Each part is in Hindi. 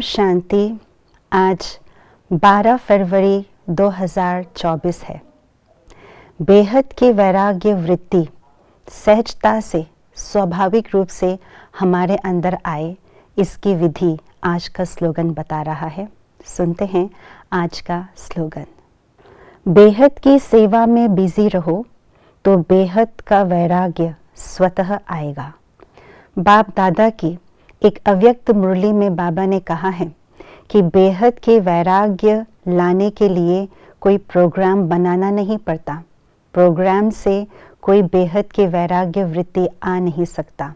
शांति। आज 12 फरवरी 2024 है। बेहद की वैराग्य वृत्ति सहजता से स्वाभाविक रूप से हमारे अंदर आए, इसकी विधि आज का स्लोगन बता रहा है। सुनते हैं आज का स्लोगन। बेहद की सेवा में बिजी रहो तो बेहद का वैराग्य स्वतः आएगा। बाप दादा की एक अव्यक्त मुरली में बाबा ने कहा है कि बेहद के वैराग्य लाने के लिए कोई प्रोग्राम बनाना नहीं पड़ता। प्रोग्राम से कोई बेहद के वैराग्य वृत्ति आ नहीं सकता,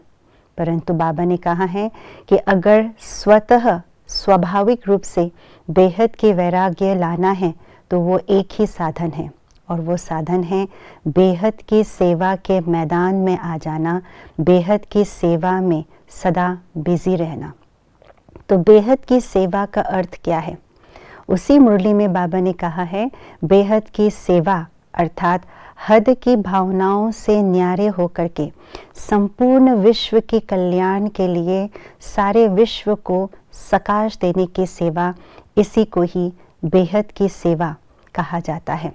परंतु बाबा ने कहा है कि अगर स्वतः स्वाभाविक रूप से बेहद के वैराग्य लाना है तो वो एक ही साधन है, और वो साधन है बेहद की सेवा के मैदान में आ जाना, बेहद की सेवा में सदा बिजी रहना। तो बेहद की सेवा का अर्थ क्या है? उसी मुरली में बाबा ने कहा है, बेहद की सेवा अर्थात हद की भावनाओं से न्यारे होकर के संपूर्ण विश्व के कल्याण के लिए सारे विश्व को सकाश देने की सेवा, इसी को ही बेहद की सेवा कहा जाता है।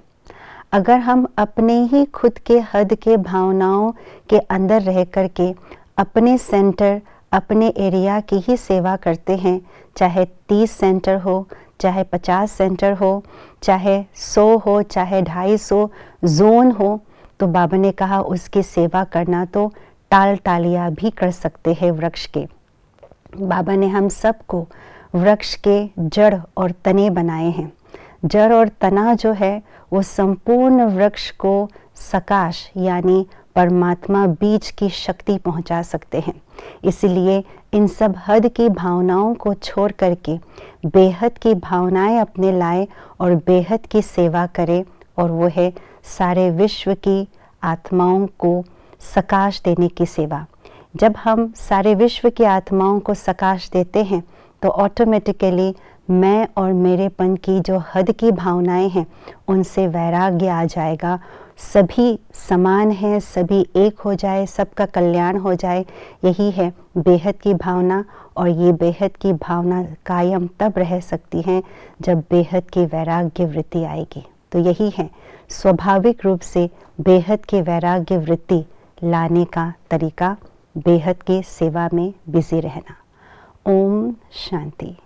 अगर हम अपने ही खुद के हद के भावनाओं के अंदर रह कर के अपने सेंटर, अपने एरिया की ही सेवा करते हैं, चाहे 30 सेंटर हो, चाहे 50 सेंटर हो, चाहे 100 हो, चाहे 250 जोन हो, तो बाबा ने कहा उसकी सेवा करना तो टाल टालिया भी कर सकते हैं वृक्ष के। बाबा ने हम सबको वृक्ष के जड़ और तने बनाए हैं। जड़ और तना जो है वो संपूर्ण वृक्ष को सकाश यानी परमात्मा बीज की शक्ति पहुंचा सकते हैं। इसलिए इन सब हद की भावनाओं को छोड़ करके बेहद की भावनाएं अपने लाए और बेहद की सेवा करें, और वो है सारे विश्व की आत्माओं को सकाश देने की सेवा। जब हम सारे विश्व की आत्माओं को सकाश देते हैं तो ऑटोमेटिकली मैं और मेरेपन की जो हद की भावनाएं हैं उनसे वैराग्य आ जाएगा। सभी समान है, सभी एक हो जाए, सबका कल्याण हो जाए, यही है बेहद की भावना। और ये बेहद की भावना कायम तब रह सकती है जब बेहद की वैराग्य वृत्ति आएगी। तो यही है स्वाभाविक रूप से बेहद की वैराग्य वृत्ति लाने का तरीका, बेहद की सेवा में बिजी रहना। ओम शांति।